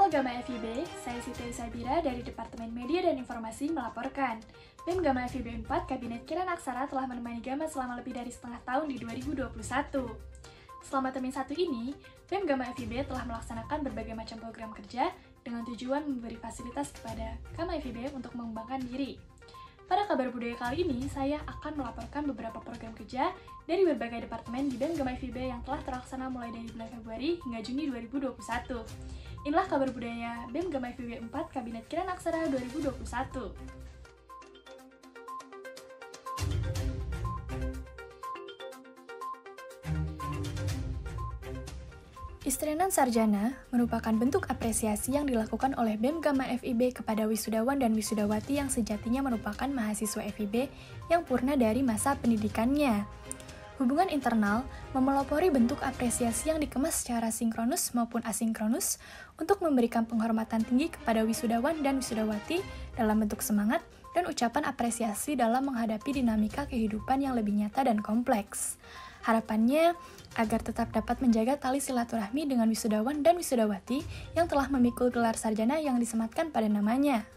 Halo Gama FIB, saya Siti Sabira dari Departemen Media dan Informasi melaporkan. BEM Gama FIB 4 Kabinet Kirana Aksara telah menemani Gama selama lebih dari setengah tahun di 2021. Selama termin 1 ini, BEM Gama FIB telah melaksanakan berbagai macam program kerja dengan tujuan memberi fasilitas kepada Gama FIB untuk mengembangkan diri. Pada kabar budaya kali ini, saya akan melaporkan beberapa program kerja dari berbagai departemen di BEM Gama FIB yang telah terlaksana mulai dari bulan Februari hingga Juni 2021. Inilah kabar budaya BEM Gama FIB 4 Kabinet Kirana Aksara 2021. Istrianan Sarjana merupakan bentuk apresiasi yang dilakukan oleh BEM Gama FIB kepada wisudawan dan wisudawati yang sejatinya merupakan mahasiswa FIB yang purna dari masa pendidikannya. Hubungan internal memelopori bentuk apresiasi yang dikemas secara sinkronus maupun asinkronus untuk memberikan penghormatan tinggi kepada wisudawan dan wisudawati dalam bentuk semangat dan ucapan apresiasi dalam menghadapi dinamika kehidupan yang lebih nyata dan kompleks. Harapannya agar tetap dapat menjaga tali silaturahmi dengan wisudawan dan wisudawati yang telah memikul gelar sarjana yang disematkan pada namanya.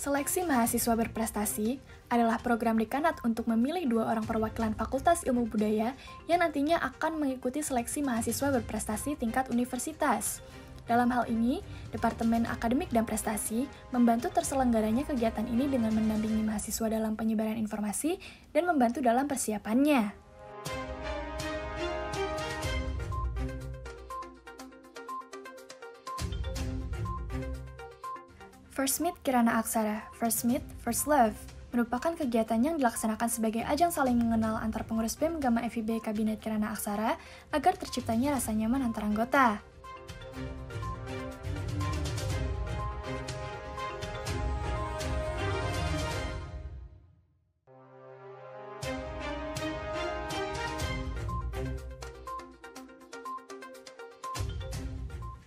Seleksi mahasiswa berprestasi adalah program dekanat untuk memilih 2 orang perwakilan Fakultas Ilmu Budaya yang nantinya akan mengikuti seleksi mahasiswa berprestasi tingkat universitas. Dalam hal ini, Departemen Akademik dan Prestasi membantu terselenggaranya kegiatan ini dengan mendampingi mahasiswa dalam penyebaran informasi dan membantu dalam persiapannya. First Meet Kirana Aksara, First Meet, First Love, merupakan kegiatan yang dilaksanakan sebagai ajang saling mengenal antar pengurus BEM Gama FIB Kabinet Kirana Aksara agar terciptanya rasa nyaman antar anggota.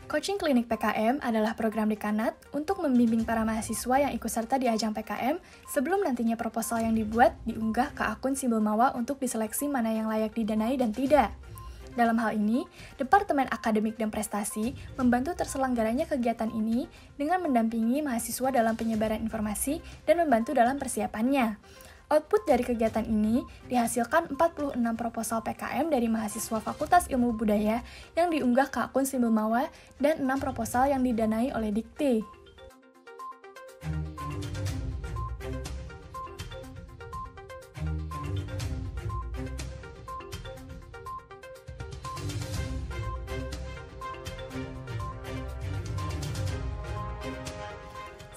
Coaching Klinik PKM adalah program dekanat untuk membimbing para mahasiswa yang ikut serta di ajang PKM sebelum nantinya proposal yang dibuat diunggah ke akun Simbol Mawa untuk diseleksi mana yang layak didanai dan tidak. Dalam hal ini, Departemen Akademik dan Prestasi membantu terselenggaranya kegiatan ini dengan mendampingi mahasiswa dalam penyebaran informasi dan membantu dalam persiapannya. Output dari kegiatan ini dihasilkan 46 proposal PKM dari mahasiswa Fakultas Ilmu Budaya yang diunggah ke akun Simbol Mawa dan 6 proposal yang didanai oleh Dikti.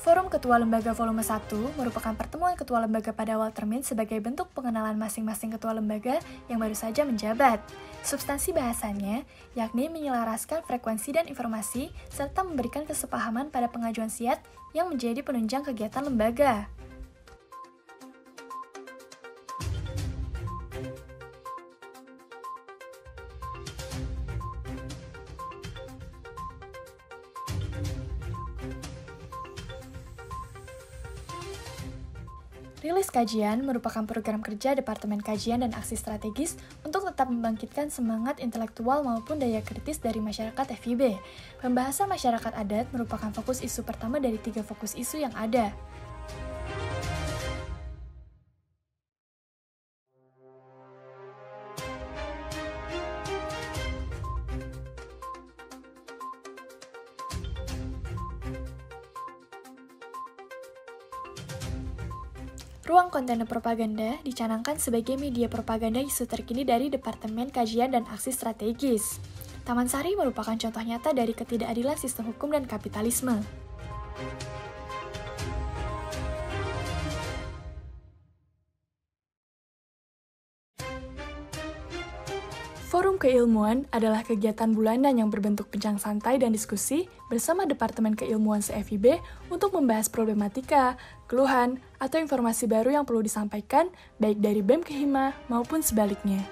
Forum Ketua Lembaga Volume 1 merupakan pertemuan ketua lembaga pada awal termin sebagai bentuk pengenalan masing-masing ketua lembaga yang baru saja menjabat. Substansi bahasannya yakni menyelaraskan frekuensi dan informasi serta memberikan kesepahaman pada pengajuan SIAT yang menjadi penunjang kegiatan lembaga. Rilis Kajian merupakan program kerja Departemen Kajian dan Aksi Strategis untuk tetap membangkitkan semangat intelektual maupun daya kritis dari masyarakat FIB. Pembahasan masyarakat adat merupakan fokus isu pertama dari 3 fokus isu yang ada. Ruang Kontainer Propaganda dicanangkan sebagai media propaganda isu terkini dari Departemen Kajian dan Aksi Strategis. Taman Sari merupakan contoh nyata dari ketidakadilan sistem hukum dan kapitalisme. Forum Keilmuan adalah kegiatan bulanan yang berbentuk bincang santai dan diskusi bersama Departemen Keilmuan se-FIB untuk membahas problematika, keluhan, atau informasi baru yang perlu disampaikan baik dari BEM ke Hima maupun sebaliknya.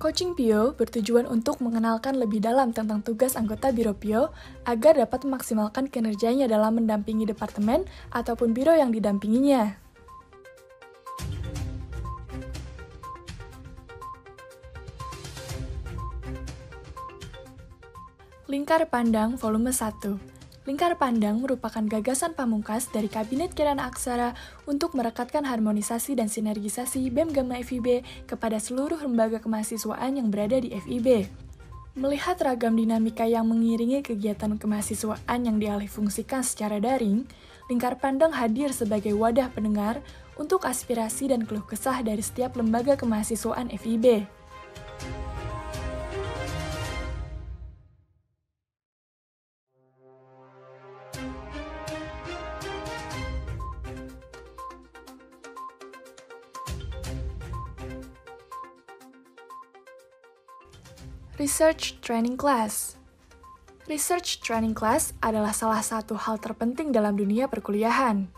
Coaching PIO bertujuan untuk mengenalkan lebih dalam tentang tugas anggota Biro PIO agar dapat memaksimalkan kinerjanya dalam mendampingi departemen ataupun biro yang didampinginya. Lingkar Pandang Volume 1. Lingkar Pandang merupakan gagasan pamungkas dari Kabinet Kirana Aksara untuk merekatkan harmonisasi dan sinergisasi BEM Gama FIB kepada seluruh lembaga kemahasiswaan yang berada di FIB. Melihat ragam dinamika yang mengiringi kegiatan kemahasiswaan yang dialihfungsikan secara daring, Lingkar Pandang hadir sebagai wadah pendengar untuk aspirasi dan keluh kesah dari setiap lembaga kemahasiswaan FIB. Research Training Class. Research Training Class adalah salah satu hal terpenting dalam dunia perkuliahan.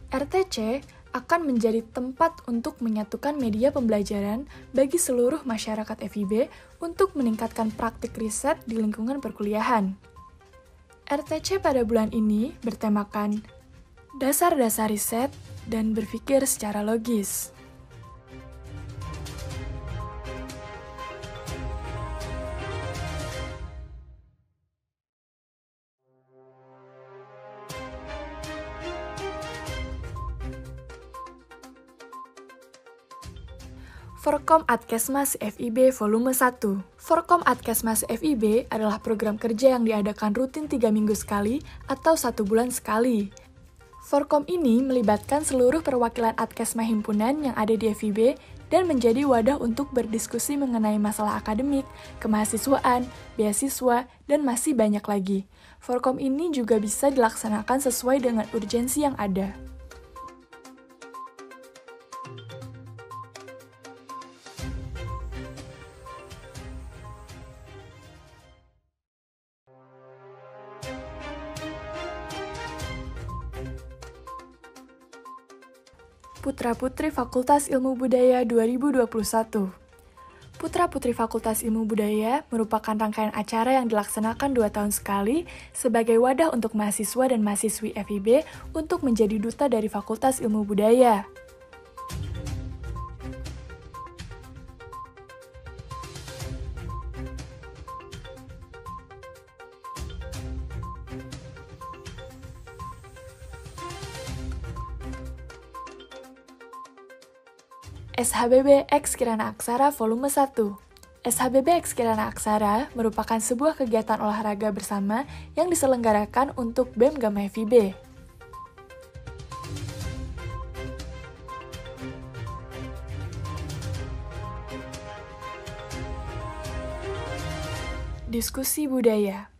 RTC akan menjadi tempat untuk menyatukan media pembelajaran bagi seluruh masyarakat FIB untuk meningkatkan praktik riset di lingkungan perkuliahan. RTC pada bulan ini bertemakan Dasar-dasar riset dan berpikir secara logis. Forkom Adkesmas FIB Volume 1. Forkom Adkesmas FIB adalah program kerja yang diadakan rutin 3 minggu sekali atau 1 bulan sekali. Forkom ini melibatkan seluruh perwakilan Adkesma himpunan yang ada di FIB dan menjadi wadah untuk berdiskusi mengenai masalah akademik, kemahasiswaan, beasiswa, dan masih banyak lagi. Forkom ini juga bisa dilaksanakan sesuai dengan urgensi yang ada. Putra-Putri Fakultas Ilmu Budaya 2021. Putra-Putri Fakultas Ilmu Budaya merupakan rangkaian acara yang dilaksanakan 2 tahun sekali sebagai wadah untuk mahasiswa dan mahasiswi FIB untuk menjadi duta dari Fakultas Ilmu Budaya. SHBB X Kirana Aksara Volume 1. SHBB X Kirana Aksara merupakan sebuah kegiatan olahraga bersama yang diselenggarakan untuk BEM Gama FIB. Diskusi budaya.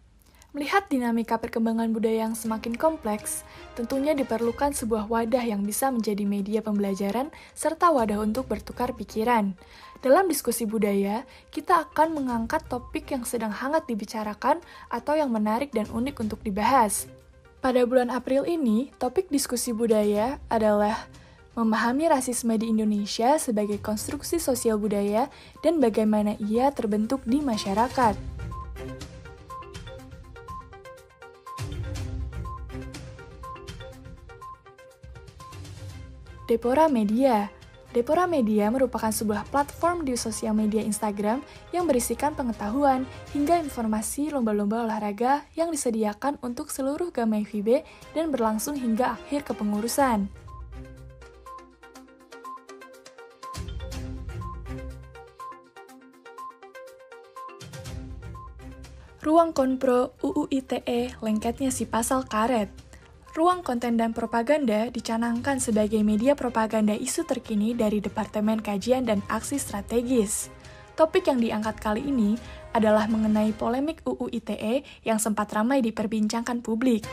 Melihat dinamika perkembangan budaya yang semakin kompleks, tentunya diperlukan sebuah wadah yang bisa menjadi media pembelajaran serta wadah untuk bertukar pikiran. Dalam diskusi budaya, kita akan mengangkat topik yang sedang hangat dibicarakan atau yang menarik dan unik untuk dibahas. Pada bulan April ini, topik diskusi budaya adalah memahami rasisme di Indonesia sebagai konstruksi sosial budaya dan bagaimana ia terbentuk di masyarakat. Depora Media. Depora Media merupakan sebuah platform di sosial media Instagram yang berisikan pengetahuan hingga informasi lomba-lomba olahraga yang disediakan untuk seluruh Gama FIB dan berlangsung hingga akhir kepengurusan. Ruang Konpro UU ITE lengketnya si pasal karet. Ruang Konten dan Propaganda dicanangkan sebagai media propaganda isu terkini dari Departemen Kajian dan Aksi Strategis. Topik yang diangkat kali ini adalah mengenai polemik UU ITE yang sempat ramai diperbincangkan publik.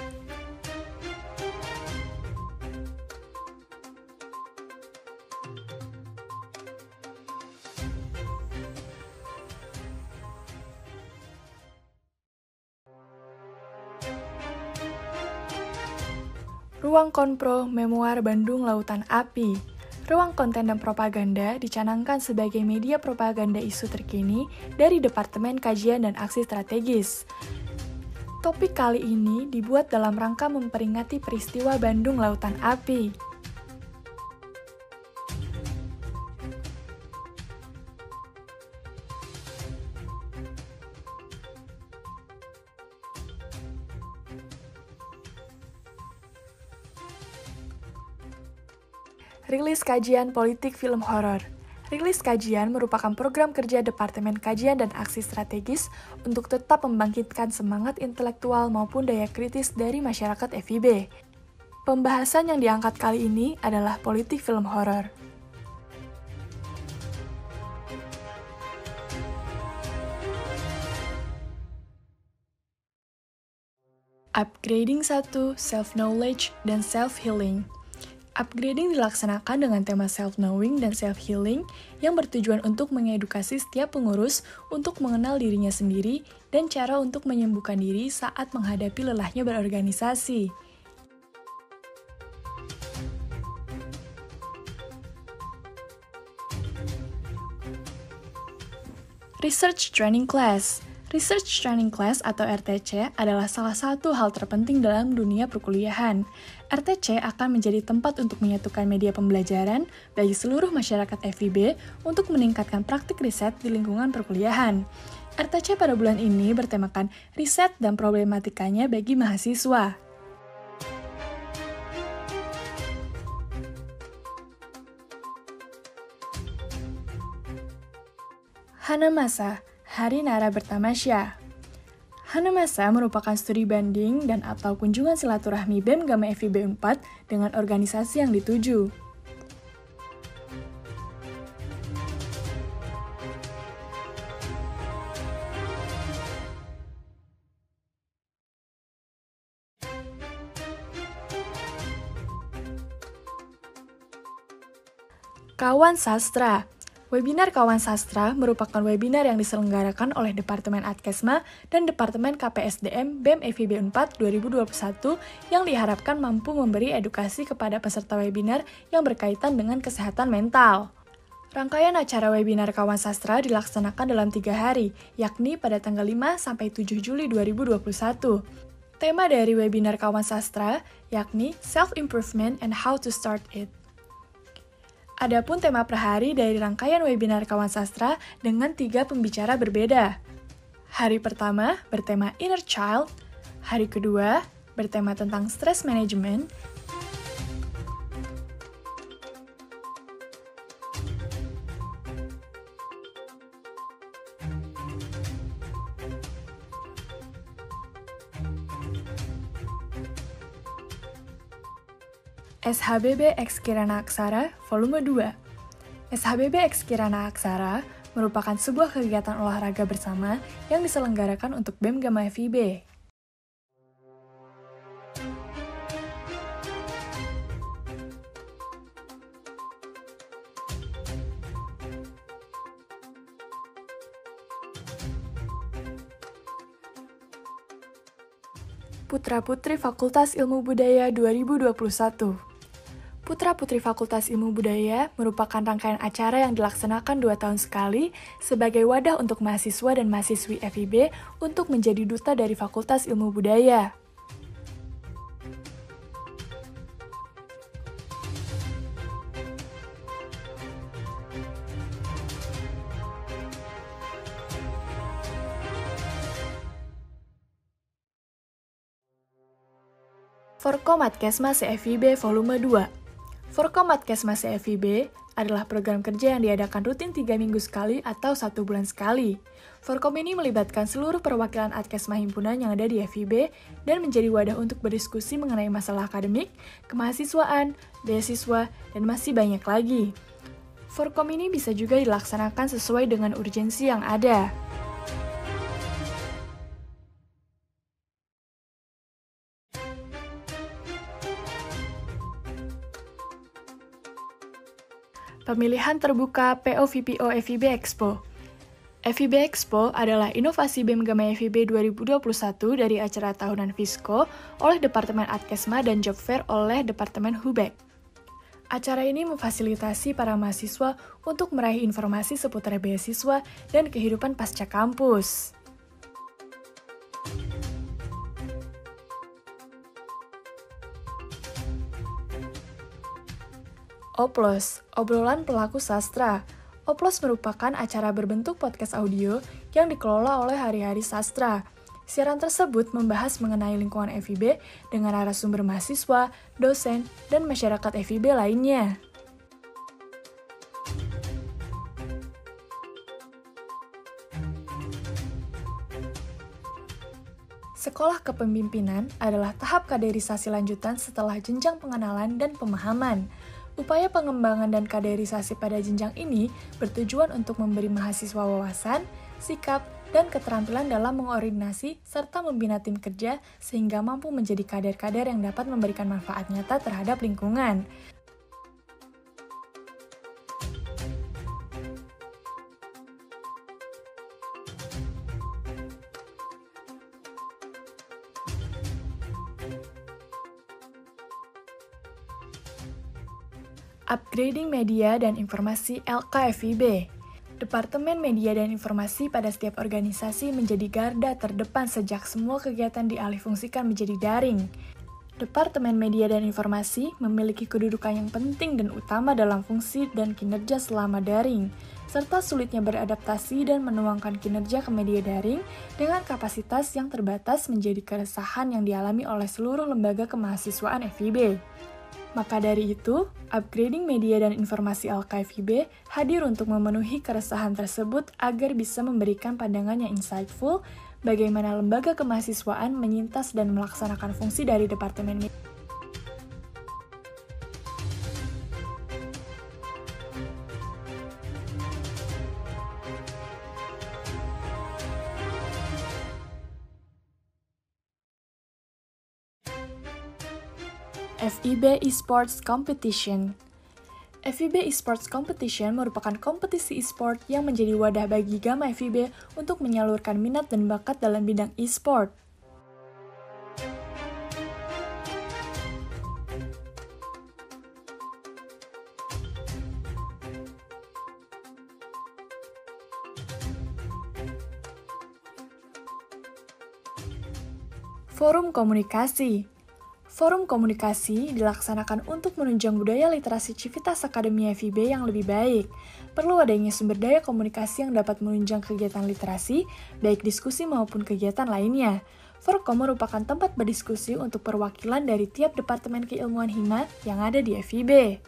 Ruang Konpro Memoir Bandung Lautan Api. Ruang Konten dan Propaganda dicanangkan sebagai media propaganda isu terkini dari Departemen Kajian dan Aksi Strategis. Topik kali ini dibuat dalam rangka memperingati peristiwa Bandung Lautan Api. Rilis Kajian Politik Film Horor. Rilis kajian merupakan program kerja Departemen Kajian dan Aksi Strategis untuk tetap membangkitkan semangat intelektual maupun daya kritis dari masyarakat FIB. Pembahasan yang diangkat kali ini adalah politik film horor. Upgrading 1, Self-Knowledge, dan Self-Healing. Upgrading dilaksanakan dengan tema self-knowing dan self-healing yang bertujuan untuk mengedukasi setiap pengurus untuk mengenal dirinya sendiri dan cara untuk menyembuhkan diri saat menghadapi lelahnya berorganisasi. Research Training Class. Research Training Class atau RTC adalah salah satu hal terpenting dalam dunia perkuliahan. RTC akan menjadi tempat untuk menyatukan media pembelajaran bagi seluruh masyarakat FIB untuk meningkatkan praktik riset di lingkungan perkuliahan. RTC pada bulan ini bertemakan riset dan problematikanya bagi mahasiswa. Hanamasa, Hari Nara Bertamasya. Hanamasa merupakan studi banding dan atau kunjungan silaturahmi BEM Gama FIB 4 dengan organisasi yang dituju. Kawan Sastra. Webinar Kawan Sastra merupakan webinar yang diselenggarakan oleh Departemen Adkesma dan Departemen KPSDM BEM FIB 4 2021 yang diharapkan mampu memberi edukasi kepada peserta webinar yang berkaitan dengan kesehatan mental. Rangkaian acara webinar Kawan Sastra dilaksanakan dalam 3 hari, yakni pada tanggal 5-7 Juli 2021. Tema dari webinar Kawan Sastra yakni Self-Improvement and How to Start It. Adapun tema per hari dari rangkaian webinar Kawan Sastra dengan 3 pembicara berbeda. Hari pertama bertema Inner Child, hari kedua bertema tentang Stress Management, SHBB X Kirana Aksara Volume 2. SHBB X Kirana Aksara merupakan sebuah kegiatan olahraga bersama yang diselenggarakan untuk BEM Gama FIB. Putra-Putri Fakultas Ilmu Budaya 2021. Putra-Putri Fakultas Ilmu Budaya merupakan rangkaian acara yang dilaksanakan 2 tahun sekali sebagai wadah untuk mahasiswa dan mahasiswi FIB untuk menjadi duta dari Fakultas Ilmu Budaya. Forkom Adkesma FIB Volume 2. Forkom Adkesma FIB adalah program kerja yang diadakan rutin 3 minggu sekali atau 1 bulan sekali. Forkom ini melibatkan seluruh perwakilan Adkesma himpunan yang ada di FIB dan menjadi wadah untuk berdiskusi mengenai masalah akademik, kemahasiswaan, beasiswa, dan masih banyak lagi. Forkom ini bisa juga dilaksanakan sesuai dengan urgensi yang ada. Pemilihan terbuka PO-VPO FIB Expo. FIB Expo adalah inovasi BEM Gama FIB 2021 dari acara tahunan Visco oleh Departemen Adkesma dan Job Fair oleh Departemen Hubek. Acara ini memfasilitasi para mahasiswa untuk meraih informasi seputar beasiswa dan kehidupan pasca kampus. Oplos, obrolan pelaku sastra. Oplos merupakan acara berbentuk podcast audio yang dikelola oleh Hari-Hari Sastra. Siaran tersebut membahas mengenai lingkungan FIB dengan narasumber mahasiswa, dosen, dan masyarakat FIB lainnya. Sekolah kepemimpinan adalah tahap kaderisasi lanjutan setelah jenjang pengenalan dan pemahaman. Upaya pengembangan dan kaderisasi pada jenjang ini bertujuan untuk memberi mahasiswa wawasan, sikap, dan keterampilan dalam mengordinasi serta membina tim kerja sehingga mampu menjadi kader-kader yang dapat memberikan manfaat nyata terhadap lingkungan. Upgrading Media dan Informasi LKFIB. Departemen Media dan Informasi pada setiap organisasi menjadi garda terdepan sejak semua kegiatan dialihfungsikan menjadi daring. Departemen Media dan Informasi memiliki kedudukan yang penting dan utama dalam fungsi dan kinerja selama daring, serta sulitnya beradaptasi dan menuangkan kinerja ke media daring dengan kapasitas yang terbatas menjadi keresahan yang dialami oleh seluruh lembaga kemahasiswaan FIB. Maka dari itu, Upgrading Media dan Informasi LKFIB hadir untuk memenuhi keresahan tersebut agar bisa memberikan pandangan yang insightful bagaimana lembaga kemahasiswaan menyintas dan melaksanakan fungsi dari Departemen Media. FIB Esports Competition. FIB Esports Competition merupakan kompetisi e-sport yang menjadi wadah bagi Gama FIB untuk menyalurkan minat dan bakat dalam bidang e-sport. Forum Komunikasi. Forum komunikasi dilaksanakan untuk menunjang budaya literasi Civitas Akademi FIB yang lebih baik. Perlu adanya sumber daya komunikasi yang dapat menunjang kegiatan literasi, baik diskusi maupun kegiatan lainnya. Forkom merupakan tempat berdiskusi untuk perwakilan dari tiap Departemen Keilmuan Hima yang ada di FIB.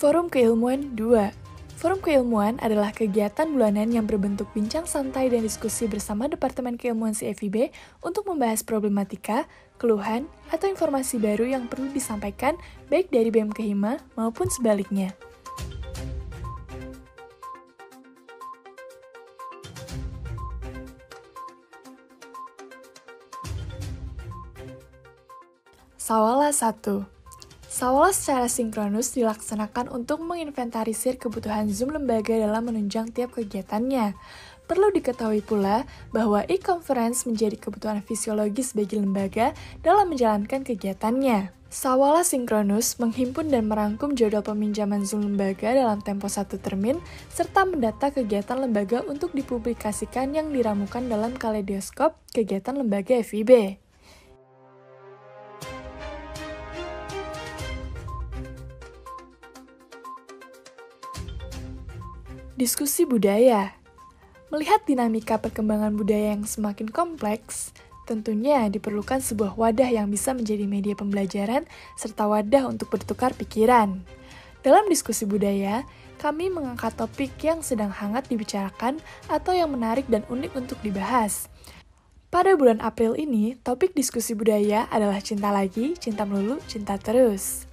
Forum Keilmuan 2. Forum Keilmuan adalah kegiatan bulanan yang berbentuk bincang santai dan diskusi bersama Departemen Keilmuan FIB untuk membahas problematika, keluhan, atau informasi baru yang perlu disampaikan baik dari BEM Kehima maupun sebaliknya. Sawala 1. Sawala secara sinkronus dilaksanakan untuk menginventarisir kebutuhan Zoom lembaga dalam menunjang tiap kegiatannya. Perlu diketahui pula bahwa e-conference menjadi kebutuhan fisiologis bagi lembaga dalam menjalankan kegiatannya. Sawala sinkronus menghimpun dan merangkum jadwal peminjaman Zoom lembaga dalam tempo 1 termin, serta mendata kegiatan lembaga untuk dipublikasikan yang diramukan dalam kaleidoskop kegiatan lembaga FIB. Diskusi budaya. Melihat dinamika perkembangan budaya yang semakin kompleks, tentunya diperlukan sebuah wadah yang bisa menjadi media pembelajaran serta wadah untuk bertukar pikiran. Dalam diskusi budaya, kami mengangkat topik yang sedang hangat dibicarakan atau yang menarik dan unik untuk dibahas. Pada bulan April ini, topik diskusi budaya adalah cinta lagi, cinta melulu, cinta terus.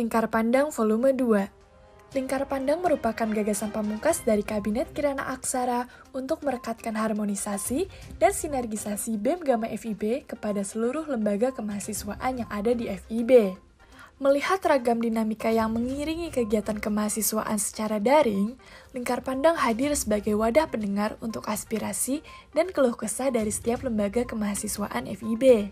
Lingkar Pandang Volume 2. Lingkar pandang merupakan gagasan pamungkas dari Kabinet Kirana Aksara untuk merekatkan harmonisasi dan sinergisasi BEM Gama FIB kepada seluruh lembaga kemahasiswaan yang ada di FIB. Melihat ragam dinamika yang mengiringi kegiatan kemahasiswaan secara daring, Lingkar Pandang hadir sebagai wadah pendengar untuk aspirasi dan keluh kesah dari setiap lembaga kemahasiswaan FIB.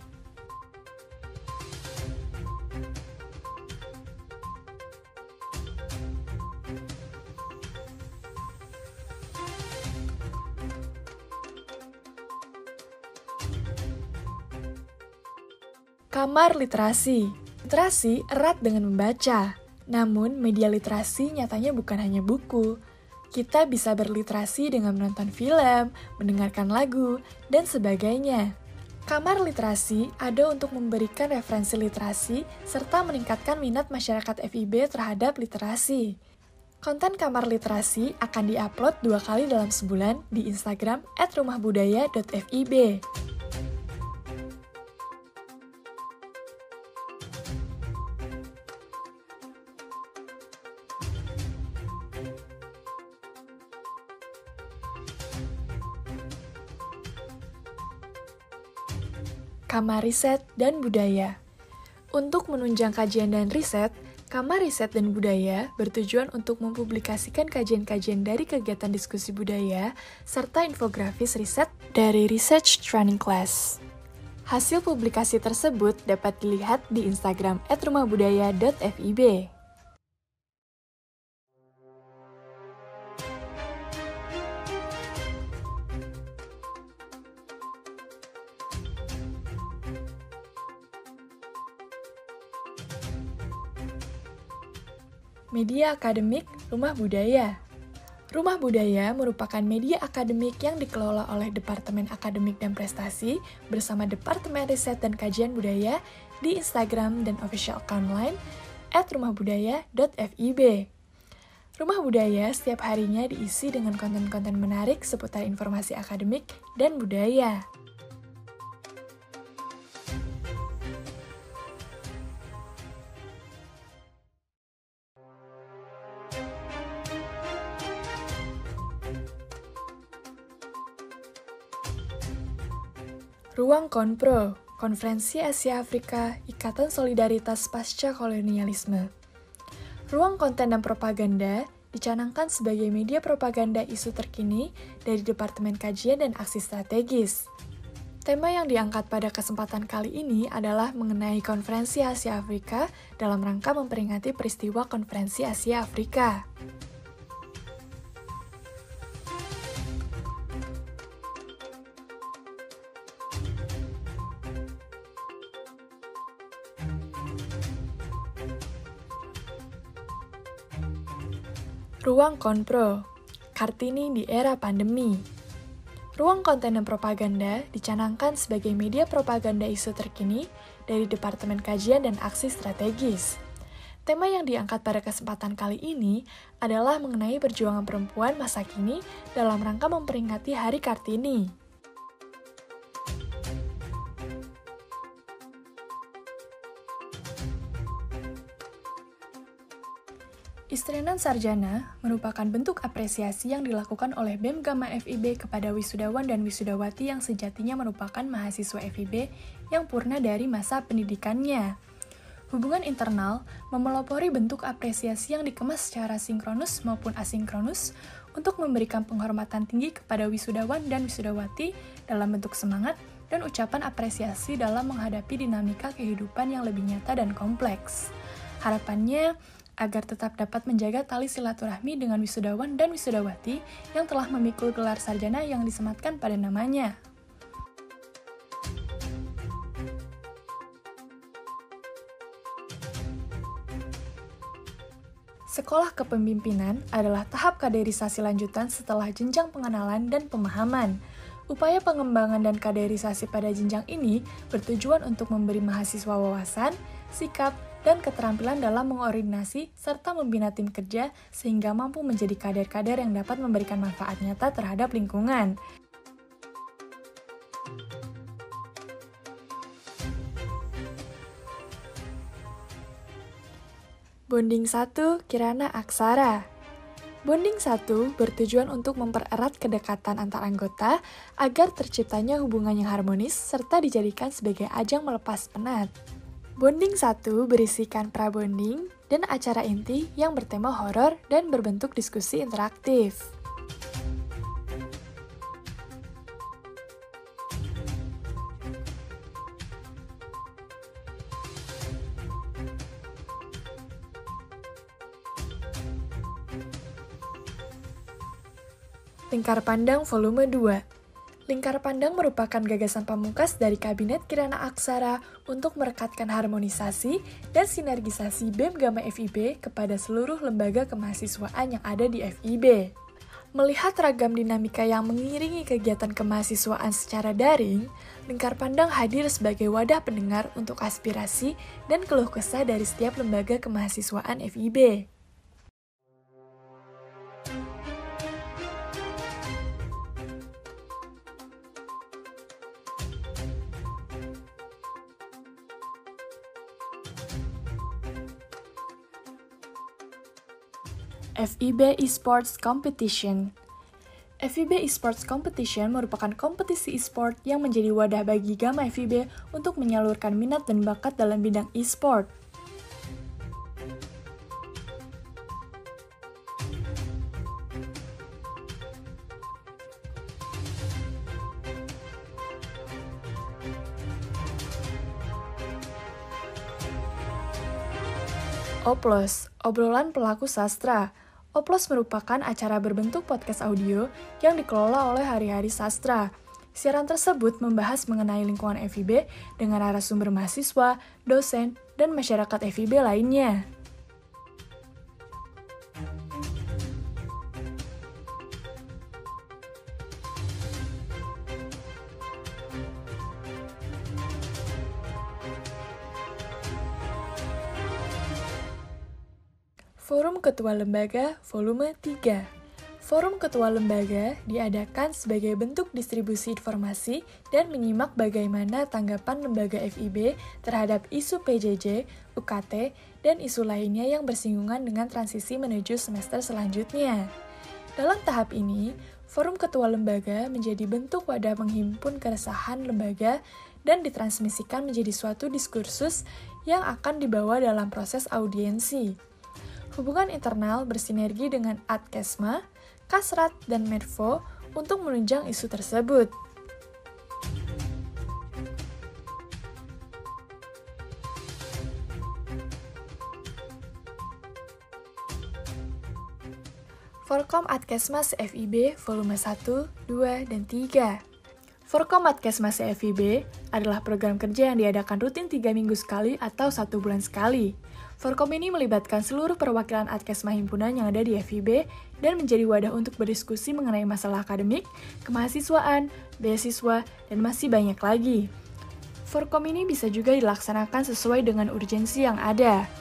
Kamar literasi. Literasi erat dengan membaca. Namun, media literasi nyatanya bukan hanya buku. Kita bisa berliterasi dengan menonton film, mendengarkan lagu, dan sebagainya. Kamar literasi ada untuk memberikan referensi literasi serta meningkatkan minat masyarakat FIB terhadap literasi. Konten Kamar Literasi akan diupload 2 kali dalam sebulan di Instagram @rumahbudaya.fib. Kamar Riset dan Budaya. Untuk menunjang kajian dan riset, Kamar Riset dan Budaya bertujuan untuk mempublikasikan kajian-kajian dari kegiatan diskusi budaya serta infografis riset dari Research Training Class. Hasil publikasi tersebut dapat dilihat di Instagram @rumahbudaya.fib. Media akademik Rumah Budaya. Rumah Budaya merupakan media akademik yang dikelola oleh Departemen Akademik dan Prestasi bersama Departemen Riset dan Kajian Budaya di Instagram dan official account lain @rumahbudaya.fib. Rumah Budaya setiap harinya diisi dengan konten-konten menarik seputar informasi akademik dan budaya. Ruang Konpro, Konferensi Asia Afrika, Ikatan Solidaritas Pasca Kolonialisme. Ruang Konten dan Propaganda dicanangkan sebagai media propaganda isu terkini dari Departemen Kajian dan Aksi Strategis. Tema yang diangkat pada kesempatan kali ini adalah mengenai Konferensi Asia Afrika dalam rangka memperingati peristiwa Konferensi Asia Afrika. Ruang Konpro, Kartini di era pandemi. Ruang Konten dan Propaganda dicanangkan sebagai media propaganda isu terkini dari Departemen Kajian dan Aksi Strategis. Tema yang diangkat pada kesempatan kali ini adalah mengenai perjuangan perempuan masa kini dalam rangka memperingati Hari Kartini. Istrinan Sarjana merupakan bentuk apresiasi yang dilakukan oleh BEM Gama FIB kepada wisudawan dan wisudawati yang sejatinya merupakan mahasiswa FIB yang purna dari masa pendidikannya. Hubungan internal memelopori bentuk apresiasi yang dikemas secara sinkronus maupun asinkronus untuk memberikan penghormatan tinggi kepada wisudawan dan wisudawati dalam bentuk semangat dan ucapan apresiasi dalam menghadapi dinamika kehidupan yang lebih nyata dan kompleks. Harapannya, agar tetap dapat menjaga tali silaturahmi dengan wisudawan dan wisudawati yang telah memikul gelar sarjana yang disematkan pada namanya. Sekolah kepemimpinan adalah tahap kaderisasi lanjutan setelah jenjang pengenalan dan pemahaman. Upaya pengembangan dan kaderisasi pada jenjang ini bertujuan untuk memberi mahasiswa wawasan, sikap, dan keterampilan dalam mengordinasi serta membina tim kerja sehingga mampu menjadi kader-kader yang dapat memberikan manfaat nyata terhadap lingkungan. Bonding 1 Kirana Aksara. Bonding 1 bertujuan untuk mempererat kedekatan antar anggota agar terciptanya hubungan yang harmonis serta dijadikan sebagai ajang melepas penat. Bonding 1 berisikan pra-bonding dan acara inti yang bertema horor dan berbentuk diskusi interaktif. Lingkar Pandang Volume 2. Lingkar Pandang merupakan gagasan pamungkas dari Kabinet Kirana Aksara untuk merekatkan harmonisasi dan sinergisasi BEM Gama FIB kepada seluruh lembaga kemahasiswaan yang ada di FIB. Melihat ragam dinamika yang mengiringi kegiatan kemahasiswaan secara daring, Lingkar Pandang hadir sebagai wadah pendengar untuk aspirasi dan keluh kesah dari setiap lembaga kemahasiswaan FIB. FIB Esports Competition. FIB Esports Competition merupakan kompetisi e-sport yang menjadi wadah bagi Gama FIB untuk menyalurkan minat dan bakat dalam bidang e-sport. Oplos, obrolan pelaku sastra. Oplos merupakan acara berbentuk podcast audio yang dikelola oleh Hari-Hari Sastra. Siaran tersebut membahas mengenai lingkungan FIB dengan narasumber mahasiswa, dosen, dan masyarakat FIB lainnya. Forum Ketua Lembaga Volume 3. Forum Ketua Lembaga diadakan sebagai bentuk distribusi informasi dan menyimak bagaimana tanggapan lembaga FIB terhadap isu PJJ, UKT, dan isu lainnya yang bersinggungan dengan transisi menuju semester selanjutnya. Dalam tahap ini, Forum Ketua Lembaga menjadi bentuk wadah menghimpun keresahan lembaga dan ditransmisikan menjadi suatu diskursus yang akan dibawa dalam proses audiensi. Hubungan internal bersinergi dengan Adkesma, Kasrat, dan Medfo untuk menunjang isu tersebut. Forkom Adkesma FIB Volume 1, 2, dan 3. Forkom Adkesma FIB adalah program kerja yang diadakan rutin 3 minggu sekali atau 1 bulan sekali. Forkom ini melibatkan seluruh perwakilan Adkesma himpunan yang ada di FIB dan menjadi wadah untuk berdiskusi mengenai masalah akademik, kemahasiswaan, beasiswa, dan masih banyak lagi. Forkom ini bisa juga dilaksanakan sesuai dengan urgensi yang ada.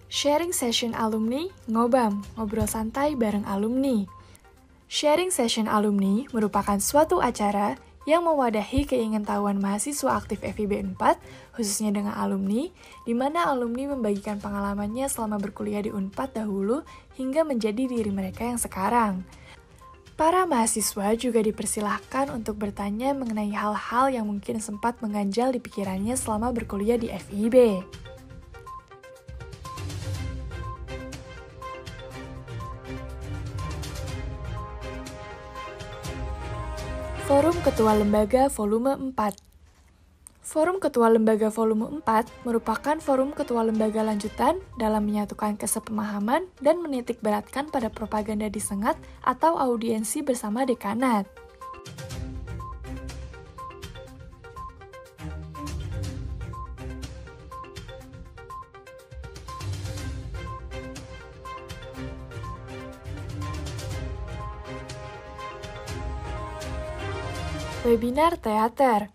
Sharing Session Alumni Ngobam, ngobrol santai bareng alumni. Sharing Session Alumni merupakan suatu acara yang mewadahi keingintahuan mahasiswa aktif FIB 4, khususnya dengan alumni, di mana alumni membagikan pengalamannya selama berkuliah di Unpad dahulu hingga menjadi diri mereka yang sekarang. Para mahasiswa juga dipersilahkan untuk bertanya mengenai hal-hal yang mungkin sempat mengganjal di pikirannya selama berkuliah di FIB. Forum Ketua Lembaga Volume 4. Forum Ketua Lembaga Volume 4 merupakan forum ketua lembaga lanjutan dalam menyatukan kesepemahaman dan menitikberatkan pada propaganda disengat atau audiensi bersama dekanat. Webinar Teater.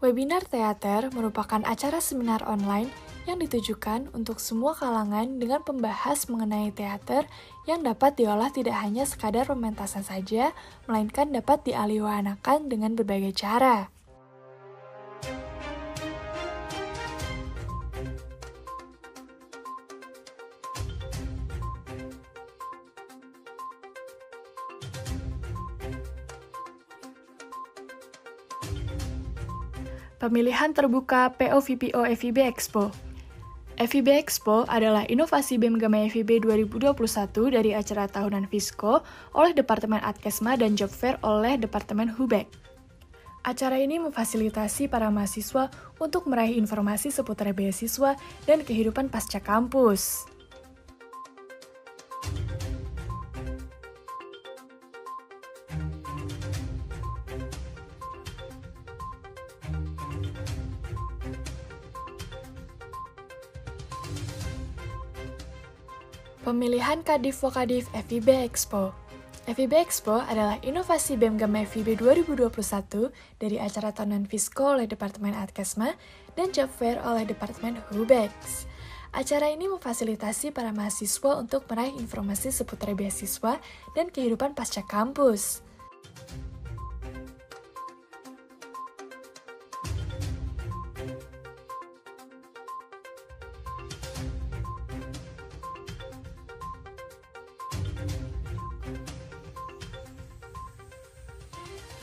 Webinar Teater merupakan acara seminar online yang ditujukan untuk semua kalangan dengan pembahas mengenai teater yang dapat diolah tidak hanya sekadar pementasan saja, melainkan dapat dialihwahanakan dengan berbagai cara. Pemilihan terbuka PO-VPO FIB Expo. FIB Expo adalah inovasi BEM Gamma FIB 2021 dari acara tahunan Visco oleh Departemen Adkesma dan Job Fair oleh Departemen Hubek. Acara ini memfasilitasi para mahasiswa untuk meraih informasi seputar beasiswa dan kehidupan pasca kampus. Pemilihan Kadif-Wokadif FIB Expo. FIB Expo adalah inovasi BEM Gamma FIB 2021 dari acara tahunan Visco oleh Departemen Adkesma dan Job Fair oleh Departemen Hubex. Acara ini memfasilitasi para mahasiswa untuk meraih informasi seputar beasiswa dan kehidupan pasca kampus.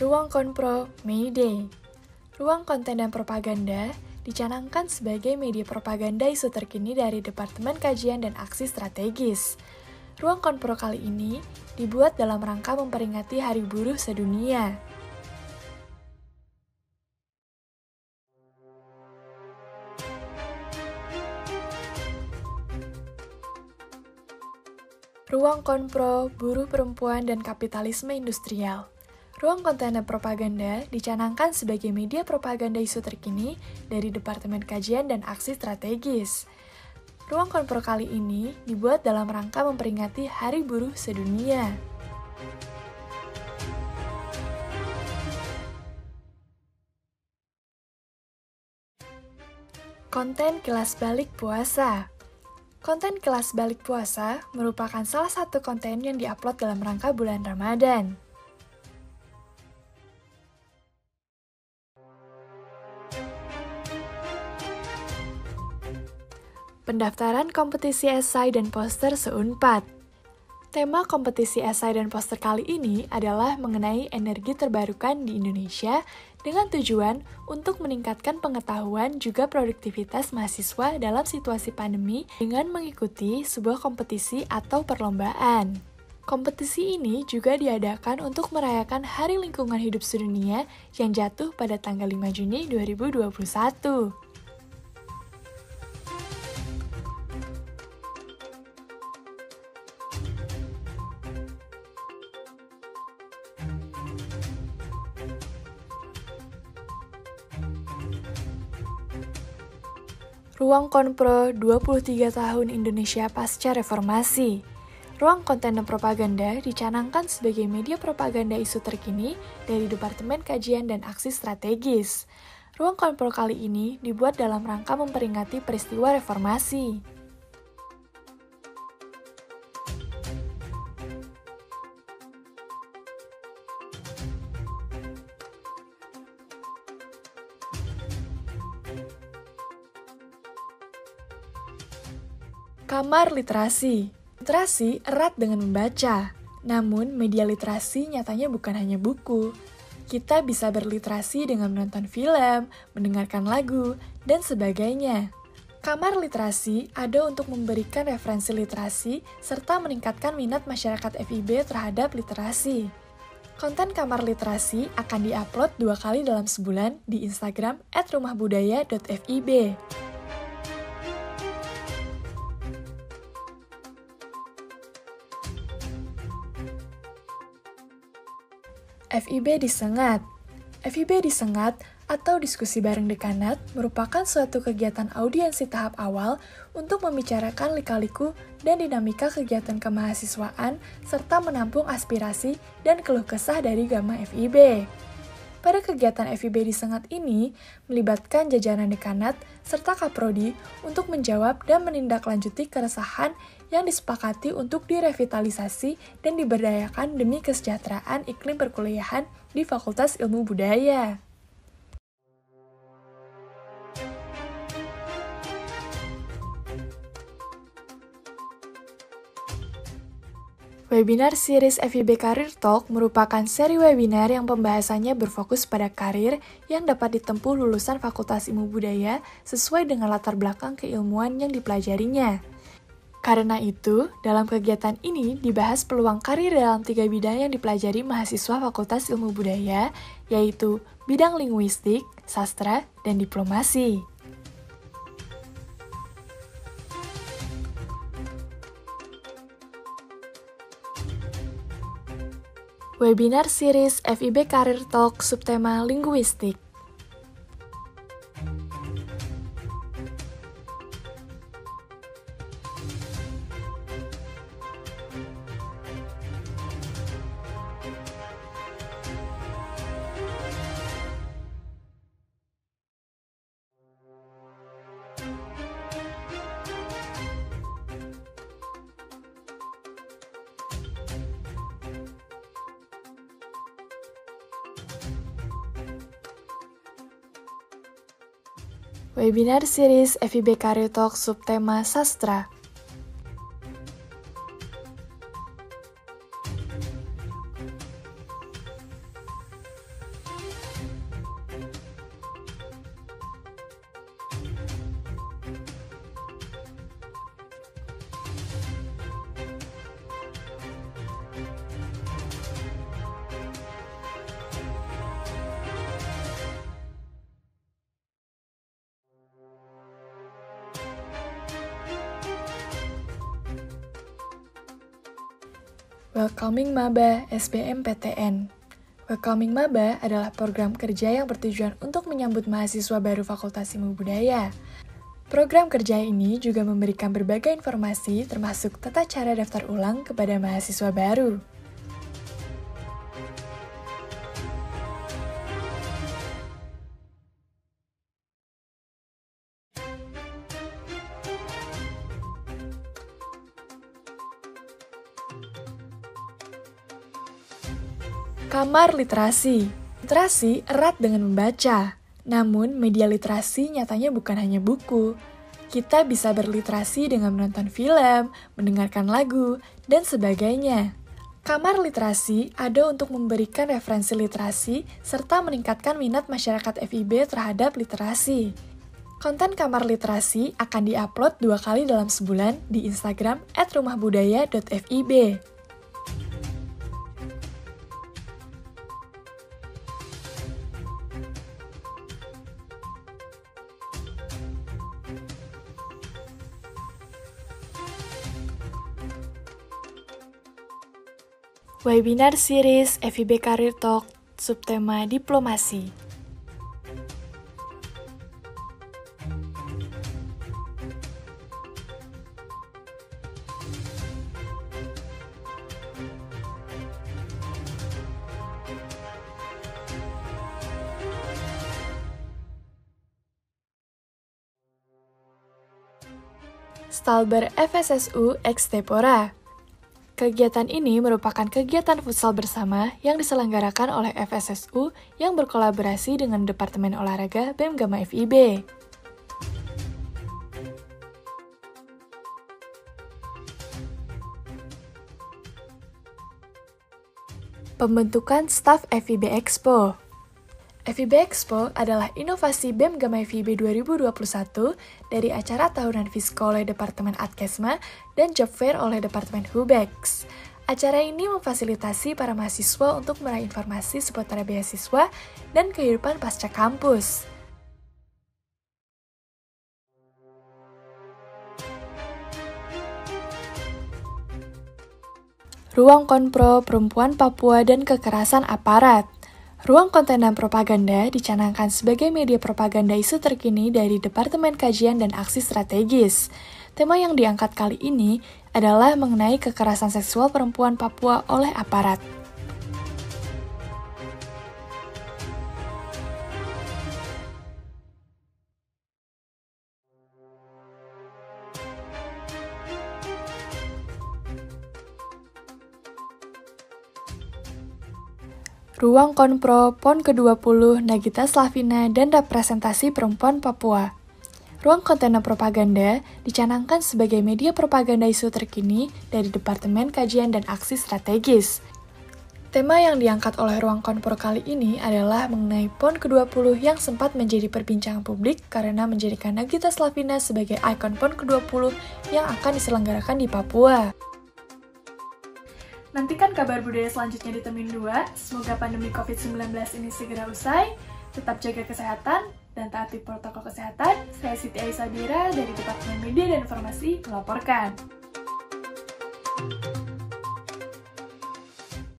Ruang Konpro May Day. Ruang konten dan propaganda dicanangkan sebagai media propaganda isu terkini dari Departemen Kajian dan Aksi Strategis. Ruang Konpro kali ini dibuat dalam rangka memperingati Hari Buruh Sedunia. Ruang Konpro Buruh Perempuan dan Kapitalisme Industrial. Ruang konten dan propaganda dicanangkan sebagai media propaganda isu terkini dari Departemen Kajian dan Aksi Strategis. Ruang Konpro kali ini dibuat dalam rangka memperingati Hari Buruh Sedunia. Konten Kelas Balik Puasa. Konten Kelas Balik Puasa merupakan salah satu konten yang diupload dalam rangka bulan Ramadan. Pendaftaran kompetisi esai dan poster se-Unpad. Tema kompetisi esai dan poster kali ini adalah mengenai energi terbarukan di Indonesia dengan tujuan untuk meningkatkan pengetahuan juga produktivitas mahasiswa dalam situasi pandemi dengan mengikuti sebuah kompetisi atau perlombaan. Kompetisi ini juga diadakan untuk merayakan Hari Lingkungan Hidup Sedunia yang jatuh pada tanggal 5 Juni 2021. Ruang Konpro 23 tahun Indonesia Pasca Reformasi. Ruang konten dan propaganda dicanangkan sebagai media propaganda isu terkini dari Departemen Kajian dan Aksi Strategis. Ruang Konpro kali ini dibuat dalam rangka memperingati peristiwa reformasi. Kamar literasi. Literasi erat dengan membaca. Namun, media literasi nyatanya bukan hanya buku. Kita bisa berliterasi dengan menonton film, mendengarkan lagu, dan sebagainya. Kamar literasi ada untuk memberikan referensi literasi serta meningkatkan minat masyarakat FIB terhadap literasi. Konten Kamar Literasi akan diupload 2 kali dalam sebulan di Instagram @rumahbudaya.fib. FIB Disengat. FIB Disengat atau diskusi bareng dekanat merupakan suatu kegiatan audiensi tahap awal untuk membicarakan lika-liku dan dinamika kegiatan kemahasiswaan serta menampung aspirasi dan keluh kesah dari Gamma FIB. Pada kegiatan FIB di Sengat ini, melibatkan jajaran dekanat serta kaprodi untuk menjawab dan menindaklanjuti keresahan yang disepakati untuk direvitalisasi dan diberdayakan demi kesejahteraan iklim perkuliahan di Fakultas Ilmu Budaya. Webinar series FIB Career Talk merupakan seri webinar yang pembahasannya berfokus pada karir yang dapat ditempuh lulusan Fakultas Ilmu Budaya sesuai dengan latar belakang keilmuan yang dipelajarinya. Karena itu, dalam kegiatan ini dibahas peluang karir dalam 3 bidang yang dipelajari mahasiswa Fakultas Ilmu Budaya, yaitu bidang linguistik, sastra, dan diplomasi. Webinar series FIB Career Talk subtema linguistik. Webinar series FIB Career Talk subtema sastra. Welcoming Maba SBMPTN. Welcoming Maba adalah program kerja yang bertujuan untuk menyambut mahasiswa baru Fakultas Ilmu Budaya. Program kerja ini juga memberikan berbagai informasi termasuk tata cara daftar ulang kepada mahasiswa baru. Kamar literasi. Literasi erat dengan membaca. Namun, media literasi nyatanya bukan hanya buku. Kita bisa berliterasi dengan menonton film, mendengarkan lagu, dan sebagainya. Kamar literasi ada untuk memberikan referensi literasi serta meningkatkan minat masyarakat FIB terhadap literasi. Konten Kamar Literasi akan diupload 2 kali dalam sebulan di Instagram @rumahbudaya.fib. Webinar series FIB Career Talk subtema diplomasi. Stalber FSSU Extempora. Kegiatan ini merupakan kegiatan futsal bersama yang diselenggarakan oleh FSSU yang berkolaborasi dengan Departemen Olahraga BEM Gama FIB. Pembentukan staf FIB Expo. FIB Expo adalah inovasi BEM Gama FIB 2021 dari acara tahunan Fisko oleh Departemen Adkesma dan Job Fair oleh Departemen Hubex. Acara ini memfasilitasi para mahasiswa untuk meraih informasi seputar beasiswa dan kehidupan pasca kampus. Ruang Konpro Perempuan Papua dan Kekerasan Aparat. Ruang Konten dan Propaganda dicanangkan sebagai media propaganda isu terkini dari Departemen Kajian dan Aksi Strategis. Tema yang diangkat kali ini adalah mengenai kekerasan seksual perempuan Papua oleh aparat. Ruang Konpro PON ke-20 Nagita Slavina dan Representasi Perempuan Papua. Ruang Kontainer Propaganda dicanangkan sebagai media propaganda isu terkini dari Departemen Kajian dan Aksi Strategis. Tema yang diangkat oleh Ruang Konpro kali ini adalah mengenai PON ke-20 yang sempat menjadi perbincangan publik karena menjadikan Nagita Slavina sebagai ikon PON ke-20 yang akan diselenggarakan di Papua. Nantikan kabar budaya selanjutnya di Termin 2. Semoga pandemi COVID-19 ini segera usai. Tetap jaga kesehatan dan taati protokol kesehatan. Saya Siti Aisyah Bira dari Departemen Media dan Informasi melaporkan.